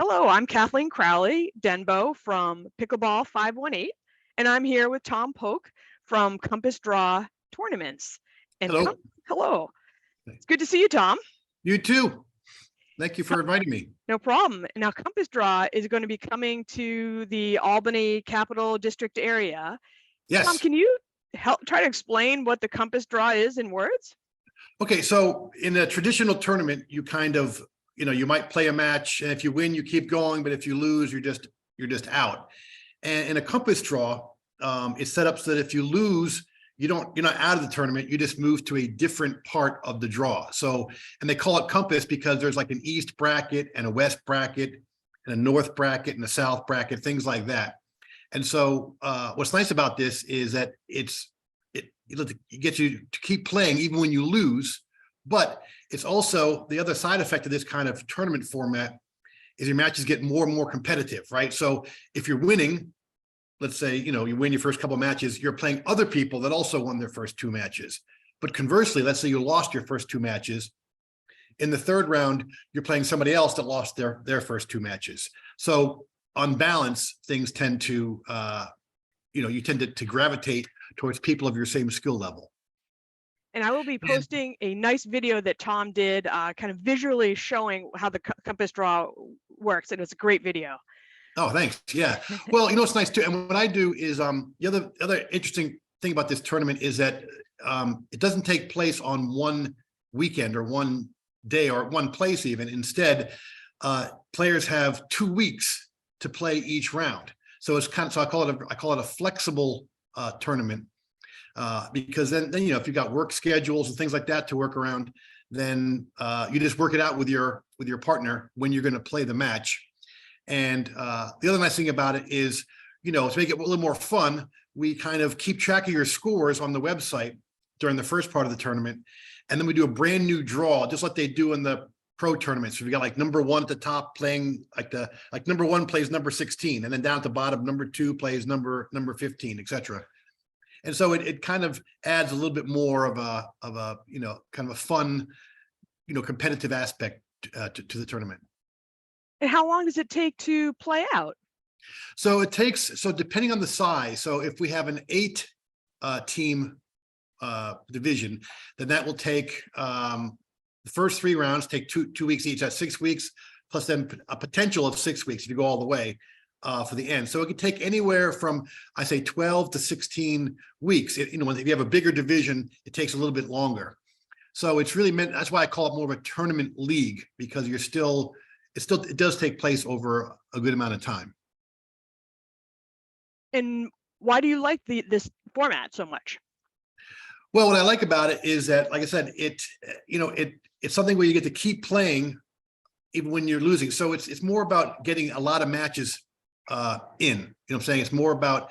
Hello, I'm Kathleen Crowley Denbo from Pickleball 518, and I'm here with Tom Polk from Compass Draw Tournaments. And Hello. hello, it's good to see you, Tom. You too. Thank you for inviting me. No problem. Now, Compass Draw is going to be coming to the Albany Capital District area. Yes. Tom, can you try to explain what the Compass Draw is in words? Okay, so in a traditional tournament, you kind of, you might play a match, and if you win, you keep going, but if you lose, you're just out. And in a Compass Draw, it's set up so that if you lose, you're not out of the tournament, you just move to a different part of the draw. So, and they call it Compass because there's like an East bracket and a West bracket and a North bracket and a South bracket, things like that. And so what's nice about this is that it gets you to keep playing even when you lose, but it's also the other side effect of this kind of tournament format is your matches get more and more competitive, right? So if you're winning, let's say, you win your first couple of matches, you're playing other people that also won their first two matches. But conversely, let's say you lost your first two matches. In the third round, you're playing somebody else that lost their first two matches. So on balance, things tend to, you tend to gravitate towards people of your same skill level. And I will be posting a nice video that Tom did, kind of visually showing how the Compass Draw works. And it's a great video. Oh, thanks. Yeah. Well, it's nice too. And what I do is the other interesting thing about this tournament is that it doesn't take place on one weekend or one day or one place even. Instead, players have 2 weeks to play each round. So it's I call it a flexible tournament because then if you've got work schedules and things like that to work around, then you just work it out with your partner when you're going to play the match. And the other nice thing about it is, to make it a little more fun, we kind of keep track of your scores on the website during the first part of the tournament. And then we do a brand new draw, just like they do in the pro tournaments. So we got like number one at the top playing like number one plays number 16, and then down at the bottom, number two plays number 15, etc. And so it kind of adds a little bit more of a kind of a fun, competitive aspect to the tournament. And how long does it take to play out? So depending on the size, so if we have an 8 team division, then that will take the first 3 rounds take two weeks each. That's 6 weeks, plus then a potential of 6 weeks if you go all the way for the end. So it could take anywhere from, I say, 12 to 16 weeks. If you have a bigger division, it takes a little bit longer. So it's really meant, that's why I call it more of a tournament league, because it does take place over a good amount of time. And why do you like this format so much? Well, what I like about it is that, like I said, it's something where you get to keep playing even when you're losing. So it's more about getting a lot of matches in. I'm saying? It's more about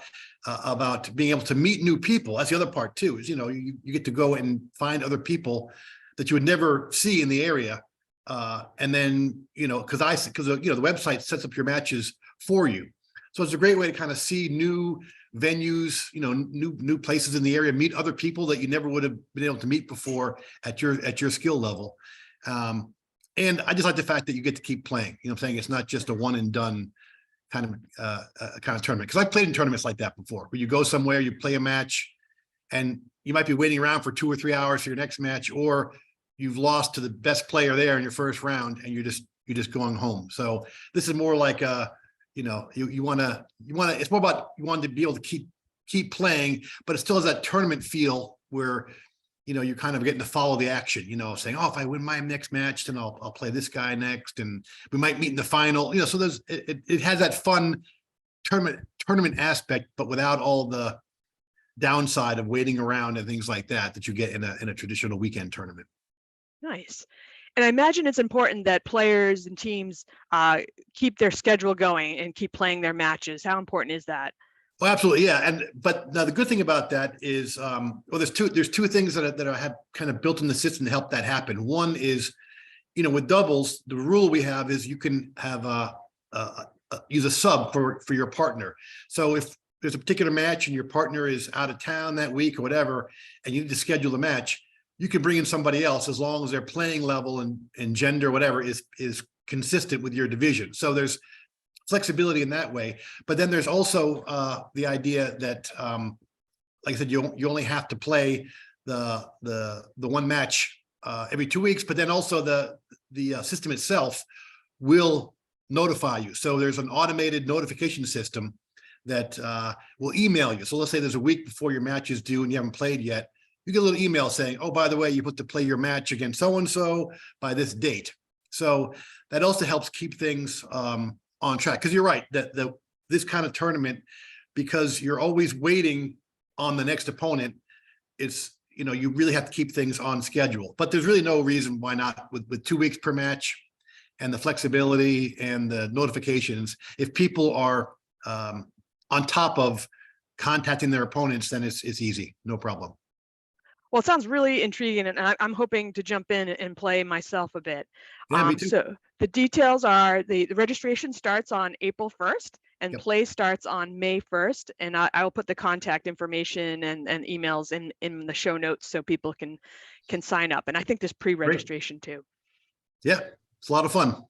being able to meet new people. That's the other part too, is you get to go and find other people that you would never see in the area. And then, because the website sets up your matches for you. So it's a great way to kind of see new venues, new places in the area, meet other people that you never would have been able to meet before at your skill level. And I just like the fact that you get to keep playing. I'm saying? It's not just a one and done kind of tournament. Because I've played in tournaments like that before, where you go somewhere, you play a match, and you might be waiting around for 2 or 3 hours for your next match, or you've lost to the best player there in your first round and you're just going home. So this is more like it's more about you want to be able to keep playing, but it still has that tournament feel where you're kind of getting to follow the action, saying, oh, if I win my next match, then I'll play this guy next, and we might meet in the final. So it has that fun tournament aspect, but without all the downside of waiting around and things like that you get in a traditional weekend tournament. Nice. And I imagine it's important that players and teams keep their schedule going and keep playing their matches. How important is that? Well, absolutely, yeah. But now the good thing about that is, there's two things that I have kind of built in the system to help that happen. One is, with doubles, the rule we have is you can have use a sub for your partner. So if there's a particular match and your partner is out of town that week or whatever, and you need to schedule a match, you can bring in somebody else as long as their playing level and gender, whatever, is consistent with your division. So there's flexibility in that way. But then there's also the idea that, like I said, you only have to play the one match every 2 weeks, but then also the system itself will notify you. So there's an automated notification system that will email you. So let's say there's a week before your match is due and you haven't played yet. You get a little email saying, oh, by the way, you put to play your match against so-and-so by this date. So that also helps keep things on track. Because you're right, that this kind of tournament, because you're always waiting on the next opponent, it's, you really have to keep things on schedule. But there's really no reason why not with 2 weeks per match and the flexibility and the notifications. If people are on top of contacting their opponents, then it's easy, no problem. Well, it sounds really intriguing, and I'm hoping to jump in and play myself a bit. Yeah, me too. So the details are the registration starts on April 1st and Yep. play starts on May 1st. And I will put the contact information and emails in the show notes so people can sign up. And I think there's pre-registration too. Yeah, it's a lot of fun.